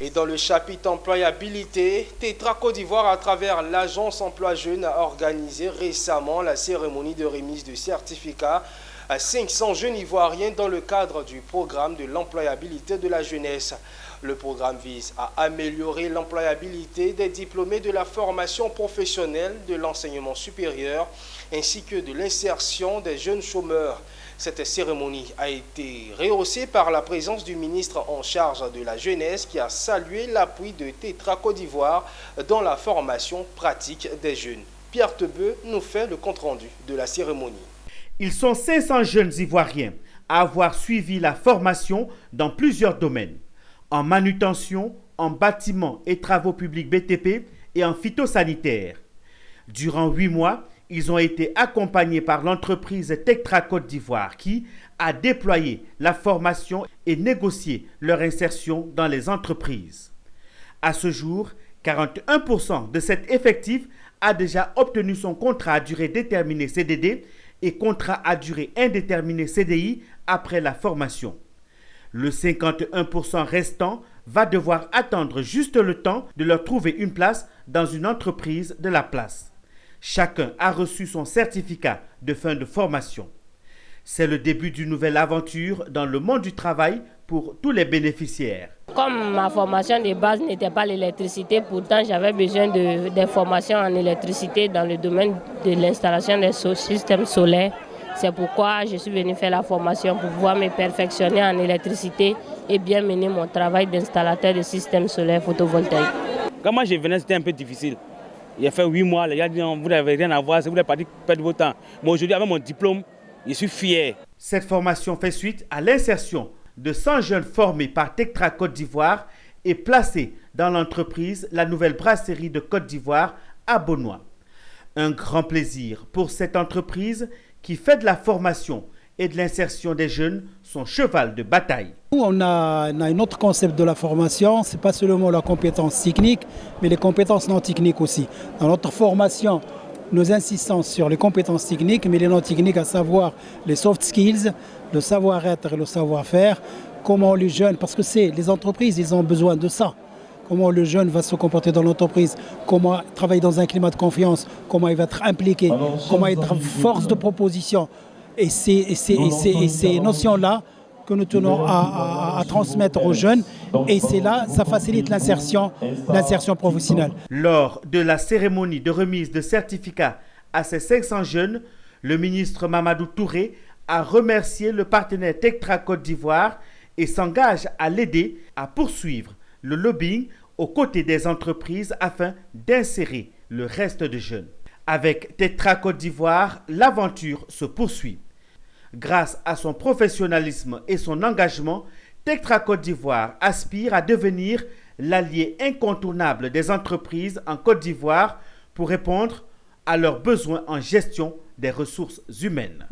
Et dans le chapitre employabilité, Tetra Côte d'Ivoire, à travers l'agence Emploi Jeunes, a organisé récemment la cérémonie de remise de certificats à 500 jeunes ivoiriens dans le cadre du programme de l'employabilité de la jeunesse. Le programme vise à améliorer l'employabilité des diplômés de la formation professionnelle, de l'enseignement supérieur ainsi que de l'insertion des jeunes chômeurs. Cette cérémonie a été rehaussée par la présence du ministre en charge de la jeunesse qui a salué l'appui de Tetra Côte d'Ivoire dans la formation pratique des jeunes. Pierre Tebeu nous fait le compte-rendu de la cérémonie. Ils sont 500 jeunes Ivoiriens à avoir suivi la formation dans plusieurs domaines. En manutention, en bâtiment et travaux publics BTP et en phytosanitaire. Durant 8 mois, ils ont été accompagnés par l'entreprise Tetra Côte d'Ivoire qui a déployé la formation et négocié leur insertion dans les entreprises. À ce jour, 41% de cet effectif a déjà obtenu son contrat à durée déterminée CDD et contrat à durée indéterminée CDI après la formation. Le 51% restant va devoir attendre juste le temps de leur trouver une place dans une entreprise de la place. Chacun a reçu son certificat de fin de formation. C'est le début d'une nouvelle aventure dans le monde du travail pour tous les bénéficiaires. Comme ma formation de base n'était pas l'électricité, pourtant j'avais besoin d'informations en électricité dans le domaine de l'installation des systèmes solaires. C'est pourquoi je suis venu faire la formation pour pouvoir me perfectionner en électricité et bien mener mon travail d'installateur de systèmes solaires photovoltaïques. Quand moi je venais, c'était un peu difficile. Il a fait 8 mois, les gars disent vous n'avez rien à voir, vous n'avez pas dit perdre votre temps. Mais aujourd'hui, avec mon diplôme, je suis fier. Cette formation fait suite à l'insertion de 100 jeunes formés par Tetra Côte d'Ivoire et placés dans l'entreprise La Nouvelle Brasserie de Côte d'Ivoire à Bonnois. Un grand plaisir pour cette entreprise qui fait de la formation et de l'insertion des jeunes son cheval de bataille. On a un autre concept de la formation, ce n'est pas seulement la compétence technique, mais les compétences non techniques aussi. Dans notre formation, nous insistons sur les compétences techniques, mais les non techniques, à savoir les soft skills, le savoir-être et le savoir-faire, comment les jeunes, parce que les entreprises, ils ont besoin de ça. Comment le jeune va se comporter dans l'entreprise, comment travailler dans un climat de confiance, comment il va être impliqué, comment être force de proposition. Et ces notions-là que nous tenons à transmettre aux jeunes, et c'est là, ça facilite l'insertion professionnelle. Lors de la cérémonie de remise de certificats à ces 500 jeunes, le ministre Mamadou Touré a remercié le partenaire Tetra Côte d'Ivoire et s'engage à l'aider à poursuivre le lobbying aux côtés des entreprises afin d'insérer le reste des jeunes. Avec Tetra Côte d'Ivoire, l'aventure se poursuit. Grâce à son professionnalisme et son engagement, Tetra Côte d'Ivoire aspire à devenir l'allié incontournable des entreprises en Côte d'Ivoire pour répondre à leurs besoins en gestion des ressources humaines.